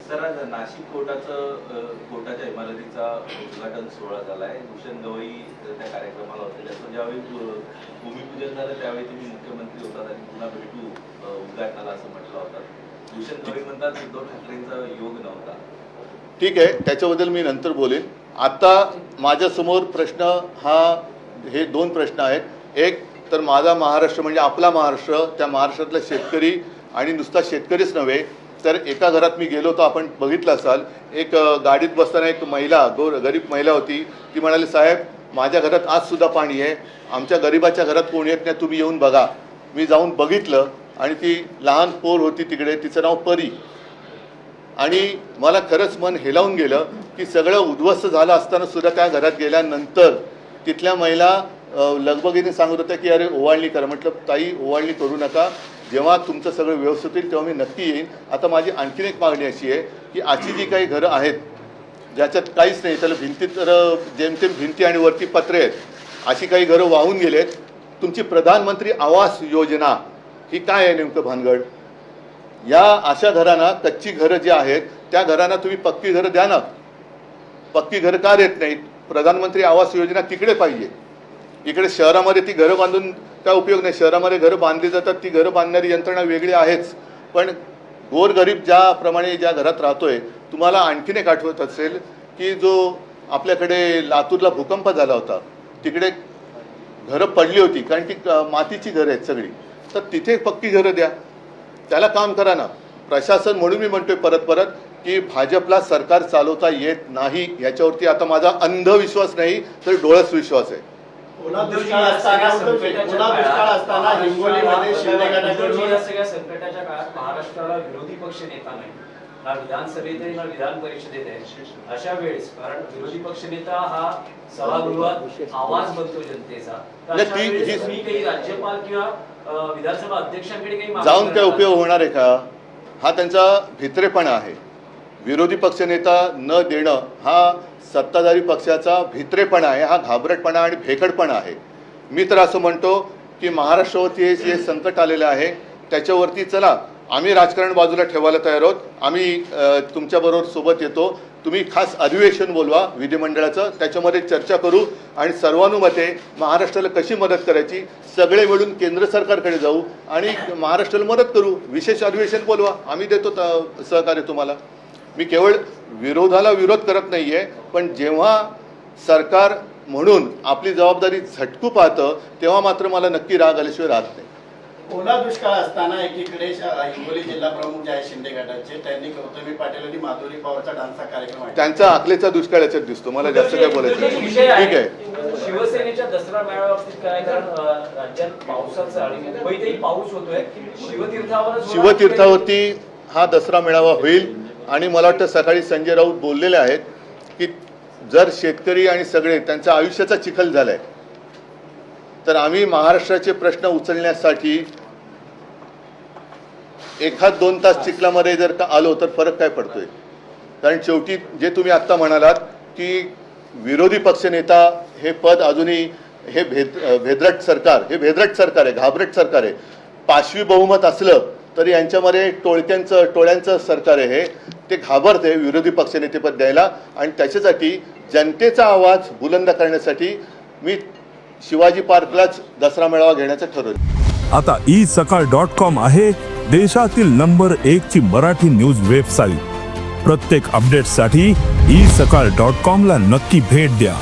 Sir, Nashik कोर्टाच्या इमारतीचा उद्घाटन सोहळा झालाय. भूषण गवई त्या कार्यक्रमाला होते. त्याचं ज्यावेळी भूमिपूजन झालं त्यावेळी तुम्ही मुख्यमंत्री होतात आणि पुन्हा भेटू उद्घाटनाला असं म्हटलं होतं. भूषण गवई म्हणतात उद्धव ठाकरेंचा योग नव्हता. ठीक आहे, त्याच्याबद्दल मी नंतर बोलेन. आता माझ्यासमोर प्रश्न हे दोन प्रश्न आहेत. एक तर माझा महाराष्ट्र म्हणजे आपला महाराष्ट्र, त्या महाराष्ट्रातला शेतकरी आणि नुसता शेतकरीच नव्हे तर एका घरात मी गेलो तर आपण बघितलं असाल, एक गाडीत बसताना एक महिला गरीब महिला होती. ती म्हणाली, साहेब माझ्या घरात आजसुद्धा पाणी आहे, आमच्या गरिबाच्या घरात कोणी येत नाही, तुम्ही येऊन बघा. मी जाऊन बघितलं आणि ती लहान पोर होती तिकडे, तिचं नाव परी. आणि मला खरंच मन हेलावून गेलं की सगळं उद्ध्वस्त झालं असताना सुद्धा त्या घरात गेल्यानंतर तिथल्या महिला लगबगीने सांगत होत्या की अरे ओवाळणी करा. म्हटलं ताई ओवाळणी करू नका, जेव्हा तुमचं सगळं व्यवस्थित होईल तेव्हा मी नक्की येईन. आता माझी आणखीन एक मागणी अशी आहे की अशी जी काही घरं आहेत ज्याच्यात काहीच नाही, त्याला भिंती तर जेमतेम भिंती आणि वरती पत्रे आहेत, अशी काही घरं वाहून गेलेत. तुमची प्रधानमंत्री आवास योजना ही काय आहे नेमकं भानगड? या अशा घरांना, कच्ची घरं जी आहेत त्या घरांना तुम्ही पक्की घरं द्या ना. पक्की घरं का देत नाहीत? प्रधानमंत्री आवास योजना तिकडे पाहिजे. इकडे शहरामध्ये ती घरं बांधून काय उपयोग नाही. शहरामध्ये घरं बांधली जातात, ती घरं बांधणारी यंत्रणा वेगळी आहेच, पण गोरगरीब ज्याप्रमाणे ज्या घरात राहतोय, तुम्हाला आणखीन एक आठवत असेल की जो आपल्याकडे लातूरला भूकंप झाला होता, तिकडे घरं पडली होती कारण की मातीची घरं आहेत सगळी, तर तिथे पक्की घरं द्या, त्याला काम करा ना. प्रशासन म्हणून मी म्हणतोय परत परत की भाजपला सरकार चालवता येत नाही, याच्यावरती आता माझा अंधविश्वास नाही तर डोळस विश्वास आहे. ओला दुष्काळ असताना हिंगोलीमध्ये शिंदे गटाकडून या सगळ्या संकटाच्या काळात महाराष्ट्राला विरोधी पक्ष नेता नाही, ना विधानसभेत आहे ना विधान परिषदेत आहे. अशा वेळेस कारण विरोधी पक्ष नेता हा सभागृहात आवाज बनतो जनतेचा, तर अशा वेळेस तुम्ही काही राज्यपाल किंवा विधानसभा अध्यक्षांकडे काही जाऊन काय उपयोग होणार आहे का? हा त्यांचा भित्रेपणा आहे. विरोधी पक्षनेता न देणं हा सत्ताधारी पक्षाचा भित्रेपणा आहे, हा घाबरटपणा आणि भेकडपणा आहे. मी तर असं म्हणतो की महाराष्ट्रावरती हे जे संकट आलेलं आहे त्याच्यावरती चला आम्ही राजकारण बाजूला ठेवायला तयार आहोत. आम्ही तुमच्याबरोबर सोबत येतो. तुम्ही खास अधिवेशन बोलवा विधिमंडळाचं, त्याच्यामध्ये चर्चा करू आणि सर्वानुमते महाराष्ट्राला कशी मदत करायची सगळे मिळून केंद्र सरकारकडे जाऊ आणि महाराष्ट्राला मदत करू. विशेष अधिवेशन बोलवा, आम्ही देतो सहकार्य तुम्हाला. मी केवळ विरोधाला विरोध करत नाही आहे, पण जेव्हा सरकार म्हणून आपली जबाबदारी झटकू पाहतं तेव्हा मात्र मला नक्की राग आल्याशिवाय राहत नाही. ओला दुष्काळ असताना एकीकडे हिंगोली जिल्हा प्रमुख जे आहे शिंदे गटाचे, त्यांनी गौतमी पाटील आणि माधुरी पवारचा डान्सचा कार्यक्रम आहे. त्यांचा आखलेचा दुष्काळ याच्यात दिसतो. मला जास्त काय बोलायचं नाही. ठीक आहे. शिवसेनेच्या दसरा मेळाव्याबाबतीत काय, कारण राज्यात पावसाचा आणि मुंबईतही पाऊस होतोय, शिवतीर्थावरती हा दसरा मेळावा होईल आणि मला वाटतं सकाळी संजय राऊत बोललेले आहेत की जर शेतकरी आणि सगळे त्यांचा आयुष्याचा चिखल झालाय तर आम्ही महाराष्ट्राचे प्रश्न उचलण्यासाठी 1-2 तास चिखलामध्ये जर का आलो तर फरक काय पडतोय? कारण शेवटी जे तुम्ही आत्ता म्हणालात की विरोधी पक्षनेता हे पद अजूनही हे भेदरट सरकार आहे, घाबरट सरकार आहे. पाशवी बहुमत असलं तरी यांच्यामध्ये टोळ्यांचं सरकार आहे. ते घाबरते विरोधी पक्षनेतेपद द्यायला आणि त्याच्यासाठी जनतेचा आवाज बुलंद करण्यासाठी मी शिवाजी पार्कलाच दसरा मेळावा घेण्याचं ठरवलं. आता isakal.com आहे देशातील नंबर 1 ची मराठी न्यूज वेबसाईट. प्रत्येक अपडेटसाठी isakal.com ला नक्की भेट द्या.